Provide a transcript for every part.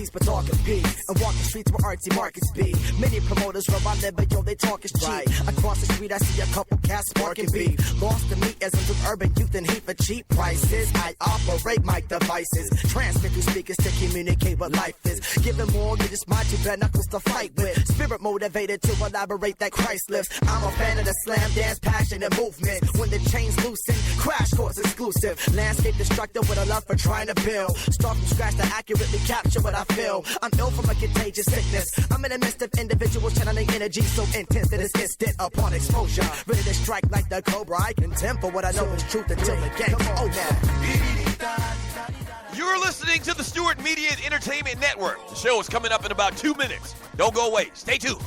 peace, but talking peace. And walk the streets where artsy markets be. Many promoters rub my liver, yo, they talk is cheap. Across the street, I see a couple cats sparking beef. Lost to me essence of urban youth and heat for cheap prices. I operate my devices. Transmit through speakers to communicate what life is. Giving more than just my two bare knuckles to fight with. Spirit motivated to elaborate that Christ lives. I'm a fan of the slam dance, passion and movement. When the chains loosen, crash course exclusive. Landscape destructive with a love for trying to build. Start from scratch to accurately capture what I feel. I'm ill from a contagious sickness. I'm in the midst of individuals channeling energy so intense that it's instant upon exposure. Ready to strike like the cobra. I contend for what I know is truth until the game's over. You're listening to the Stewart Media and Entertainment Network. The show is coming up in about 2 minutes. Don't go away. Stay tuned.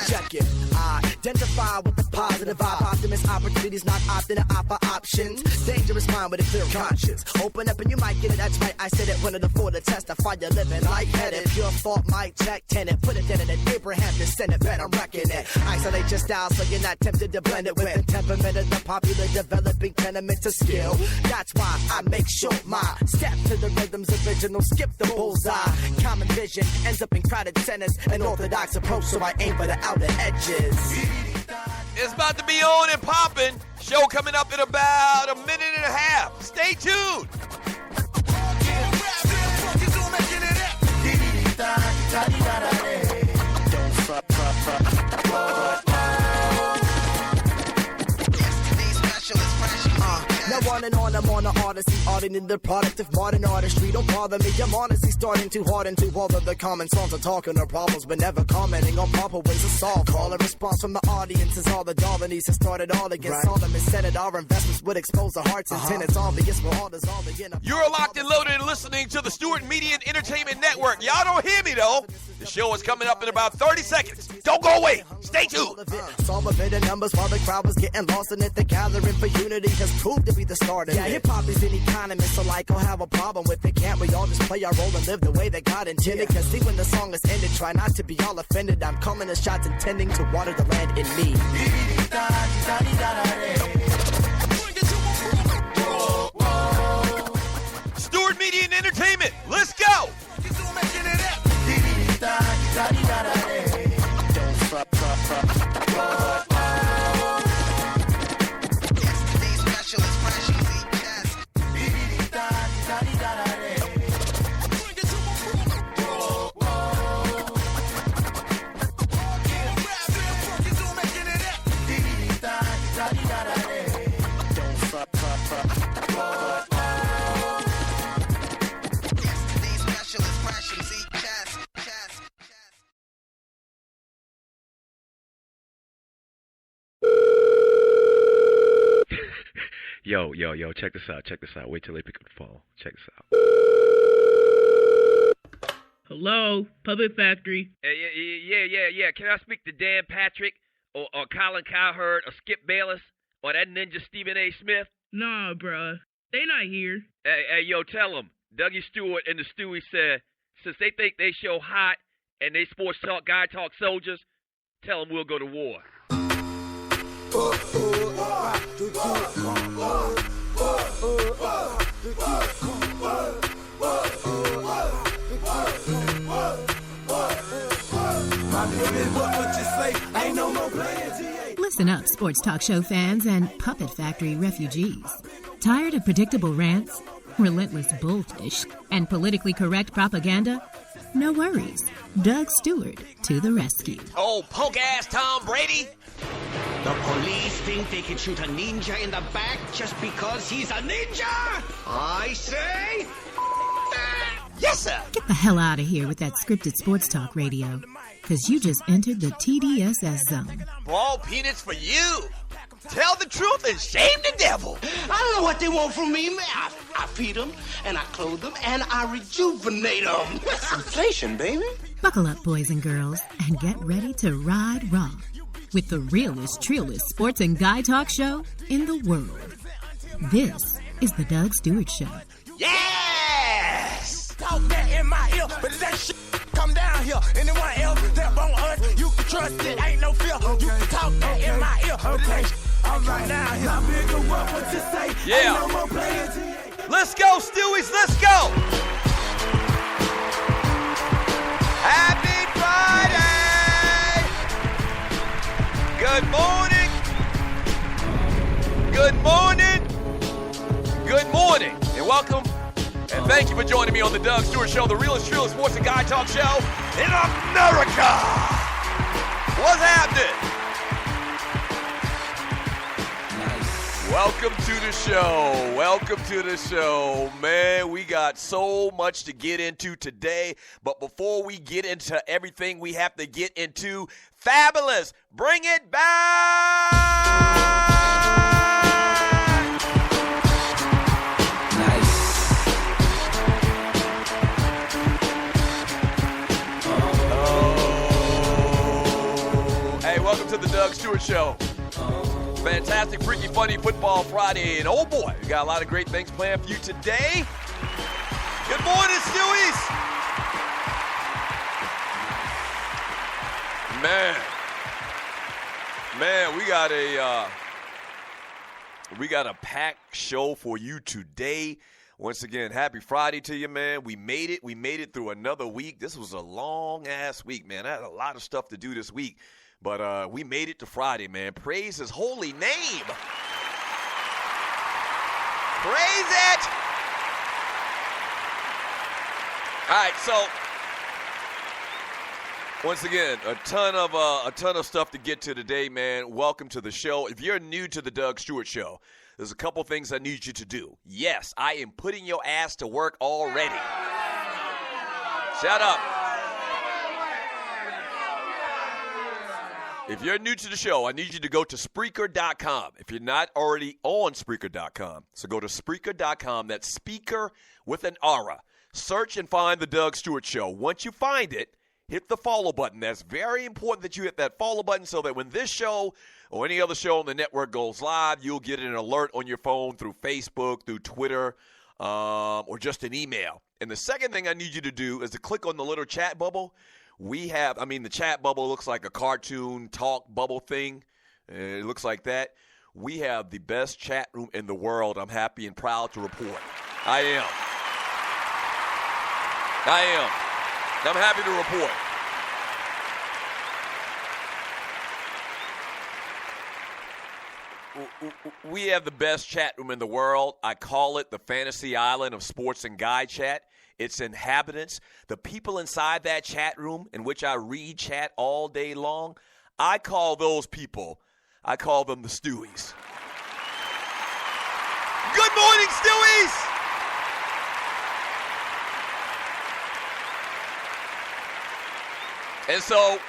Check it. Identify with the positive vibe. Optimist opportunities, not opting to opt for options. Dangerous mind with a clear conscience. Open up and you might get it. That's right. I said it. One of the four to testify. You're living lightheaded. Pure thought, mic check, tenant. Put it in it. Abraham descendant. Bet I'm wrecking it. Isolate your style so you're not tempted to blend it with the temperament of the popular developing tenement to skill. That's why I make sure my step to the rhythm's original. Skip the bullseye. Common vision ends up in crowded centers. An orthodox approach, so I aim for the outer edges. It's about to be on and popping. Show coming up in about a minute and a half. Stay tuned. Now on and on, I'm on an odyssey, auditing the product of modern artistry. Don't bother me, I'm honestly starting to harden to all of the common songs are talking of problems, but never commenting on proper ways to solve. Call a response from the audience is all the Darwinies have started all against Solomon said it. Our investments would expose the hearts and tenants. Obvious for all that's all begin. You're locked and loaded and listening to the Stewart Media and Entertainment Network. Y'all don't hear me though. The show is coming up in about 30 seconds. Don't go away. Stay tuned. Some of it in numbers while the crowd was getting lost in it. The gathering for unity has proved to be the start of it. Yeah, hip-hop is an economist, so like I'll have a problem with it. Can't we all just play our role and live the way that God intended? Cause see when the song is ended, try not to be all offended. I'm calling the shots intending to water the land in me. Stewart Media and Entertainment, let's go! Yo, check this out. Wait till they pick up the phone. Check this out. Hello, Puppet Factory. Yeah. Can I speak to Dan Patrick or Colin Cowherd or Skip Bayless or that ninja Stephen A. Smith? Nah, bruh. They not here. Hey, yo, tell them. Dougie Stewart and the Stewie said, since they think they show hot and they sports talk, guy talk soldiers, tell them we'll go to war. Listen up, sports talk show fans and Puppet Factory refugees. Tired of predictable rants, relentless bullfish, and politically correct propaganda? No worries. Doug Stewart to the rescue. Oh, punk-ass Tom Brady! The police think they can shoot a ninja in the back just because he's a ninja? I say... Yes, sir! Get the hell out of here with that scripted sports talk radio, because you just entered the TDSS zone. Ball peanuts for you! Tell the truth and shame the devil! I don't know what they want from me. I feed them, and I clothe them, and I rejuvenate them. Inflation, baby. Buckle up, boys and girls, and get ready to ride raw with the realest, trillest sports and guy talk show in the world. This is the Doug Stewart Show. Yes! Talk that in my ear, but that shit come down here. Anyone else that want us, you can trust ear. You can talk that in my ear. Okay. All right, now bigger what you say. Yeah. No more playing. Let's go, Stewies. Let's go. Happy Friday. Good morning. Good morning. Good morning. And welcome. And thank you for joining me on the Doug Stewart Show, the realest, truest sports and guy talk show in America. What's happening? Welcome to the show. Welcome to the show. Man, we got so much to get into today. But before we get into everything we have to get into, Fabulous, bring it back. Nice. Oh. Hey, welcome to the Doug Stewart Show. Fantastic, freaky, funny Football Friday. And oh boy, we got a lot of great things planned for you today. Good morning, Stewies. Man, we got a packed show for you today. Once again, happy Friday to you, man. We made it. We made it through another week. This was a long-ass week, man. I had a lot of stuff to do this week. But we made it to Friday, man. Praise his holy name. Praise it. All right, so once again, a ton of stuff to get to today, man. Welcome to the show. If you're new to the Doug Stewart Show, there's a couple things I need you to do. Yes, I am putting your ass to work already. Shut up. If you're new to the show, I need you to go to Spreaker.com. If you're not already on Spreaker.com, so go to Spreaker.com. That's speaker with an aura. Search and find the Doug Stewart Show. Once you find it, hit the follow button. That's very important that you hit that follow button so that when this show or any other show on the network goes live, you'll get an alert on your phone through Facebook, through Twitter, or just an email. And the second thing I need you to do is to click on the little chat bubble. The chat bubble looks like a cartoon talk bubble thing. It looks like that. We have the best chat room in the world. I'm happy and proud to report. I am. I'm happy to report. We have the best chat room in the world. I call it the fantasy island of sports and guy chat. Its inhabitants, the people inside that chat room in which I read chat all day long, I call those people, I call them the Stewies. Good morning, Stewies! And so,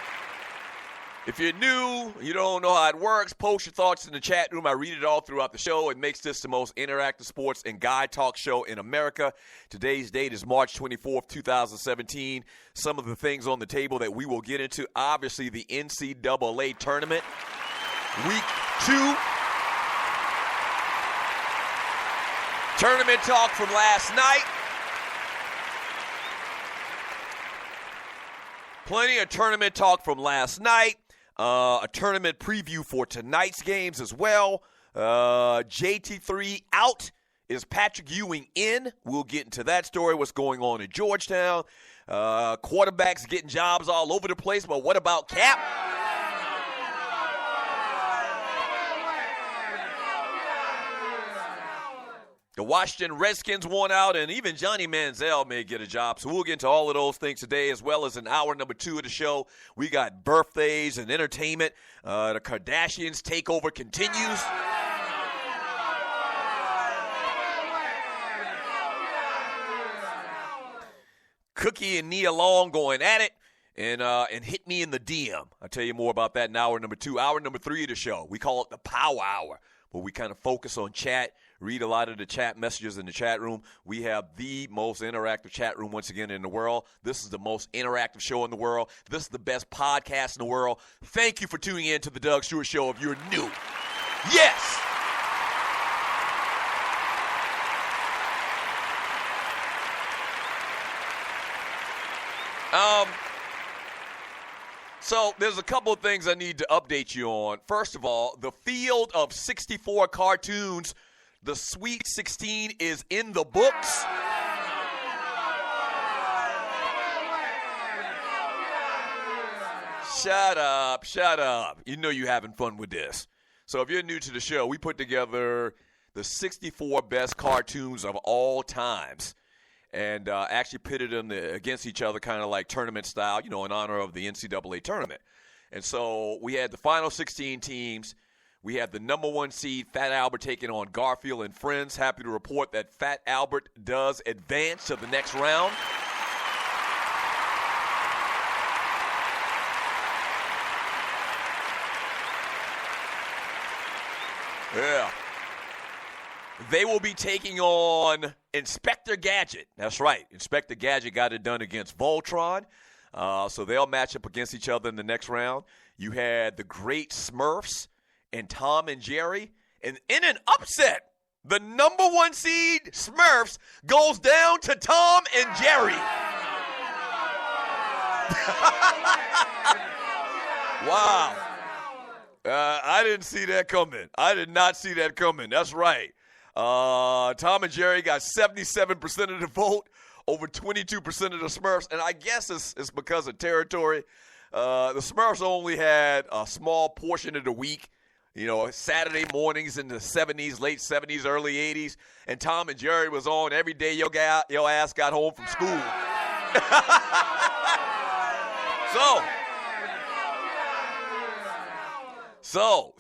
if you're new, you don't know how it works, post your thoughts in the chat room. I read it all throughout the show. It makes this the most interactive sports and guy talk show in America. Today's date is March 24th, 2017. Some of the things on the table that we will get into, obviously the NCAA tournament, week 2. Tournament talk from last night. Plenty of tournament talk from last night. A tournament preview for tonight's games as well. JT3 out. Is Patrick Ewing in? We'll get into that story, what's going on in Georgetown. Quarterbacks getting jobs all over the place, but what about Kaep? The Washington Redskins won out, and even Johnny Manziel may get a job. So we'll get into all of those things today, as well as in hour number 2 of the show. We got birthdays and entertainment. The Kardashians takeover continues. Cookie and Nia Long going at it. And hit me in the DM. I'll tell you more about that in hour number 2. Hour number 3 of the show, we call it the Power Hour, where we kind of focus on chat, read a lot of the chat messages in the chat room. We have the most interactive chat room, once again, in the world. This is the most interactive show in the world. This is the best podcast in the world. Thank you for tuning in to the Doug Stewart Show if you're new. Yes! So there's a couple of things I need to update you on. First of all, the field of 64 cartoons, the Sweet 16 is in the books. Shut up. You know you're having fun with this. So if you're new to the show, we put together the 64 best cartoons of all times and actually pitted them against each other kind of like tournament style, in honor of the NCAA tournament. And so we had the final 16 teams. We had the number 1 seed, Fat Albert, taking on Garfield and Friends. Happy to report that Fat Albert does advance to the next round. Yeah. They will be taking on Inspector Gadget. That's right. Inspector Gadget got it done against Voltron. So they'll match up against each other in the next round. You had the Great Smurfs and Tom and Jerry. And in an upset, the number 1 seed, Smurfs, goes down to Tom and Jerry. Wow. I didn't see that coming. I did not see that coming. That's right. Tom and Jerry got 77% of the vote, over 22% of the Smurfs, and I guess it's because of territory. The Smurfs only had a small portion of the week, Saturday mornings in the 70s, late 70s, early 80s, and Tom and Jerry was on every day your ass got home from school. So,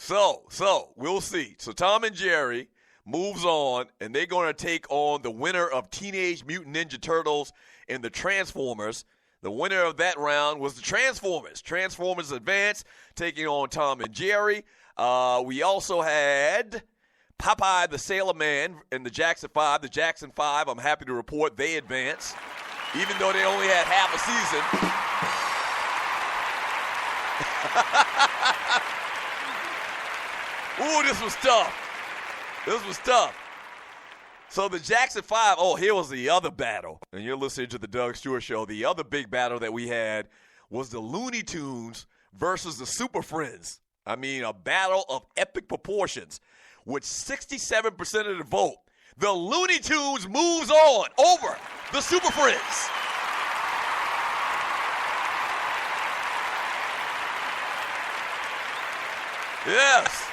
we'll see. So Tom and Jerry moves on, and they're going to take on the winner of Teenage Mutant Ninja Turtles and the Transformers. The winner of that round was the Transformers. Transformers advance, taking on Tom and Jerry. We also had Popeye the Sailor Man and the Jackson 5. The Jackson 5, I'm happy to report, they advance, even though they only had half a season. Ooh, this was tough. So the Jackson 5, here was the other battle. And you're listening to the Doug Stewart Show. The other big battle that we had was the Looney Tunes versus the Super Friends. I mean, a battle of epic proportions. With 67% of the vote, the Looney Tunes moves on over the Super Friends. Yes.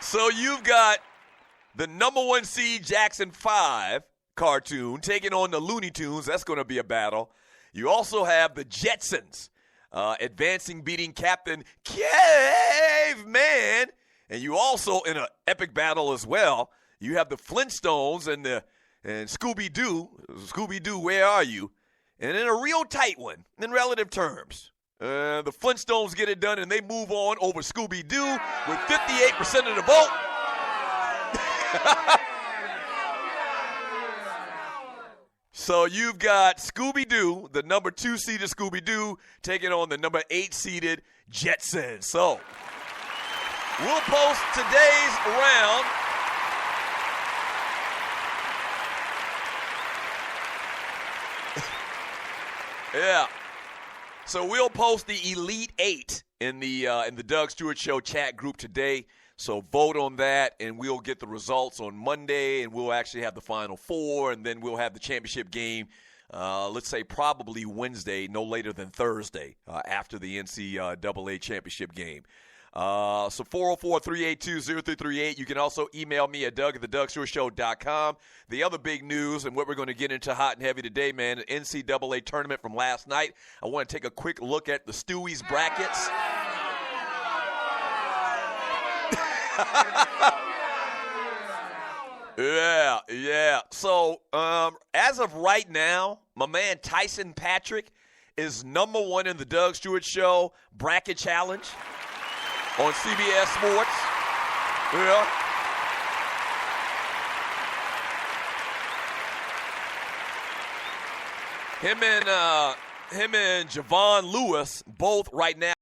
So you've got the number 1 seed Jackson 5 cartoon taking on the Looney Tunes. That's going to be a battle. You also have the Jetsons advancing, beating Captain Caveman. And you also, in an epic battle as well, you have the Flintstones and Scooby-Doo. Scooby-Doo, where are you? And in a real tight one, in relative terms. The Flintstones get it done, and they move on over Scooby-Doo with 58% of the vote. So you've got Scooby-Doo, the number 2-seeded Scooby-Doo, taking on the number 8-seeded Jetsons. So we'll post today's round. Yeah. So we'll post the Elite 8 in the Doug Stewart Show chat group today. So vote on that, and we'll get the results on Monday, and we'll actually have the Final Four, and then we'll have the championship game, let's say probably Wednesday, no later than Thursday, after the NCAA championship game. So 404-382-0338. You can also email me at doug@thedougstewartshow.com. The other big news, and what we're going to get into hot and heavy today, man, the NCAA tournament from last night. I want to take a quick look at the Stewie's brackets. Yeah. So as of right now, my man Tyson Patrick is number 1 in the Doug Stewart Show bracket challenge on CBS Sports. Yeah. Him and Javon Lewis both right now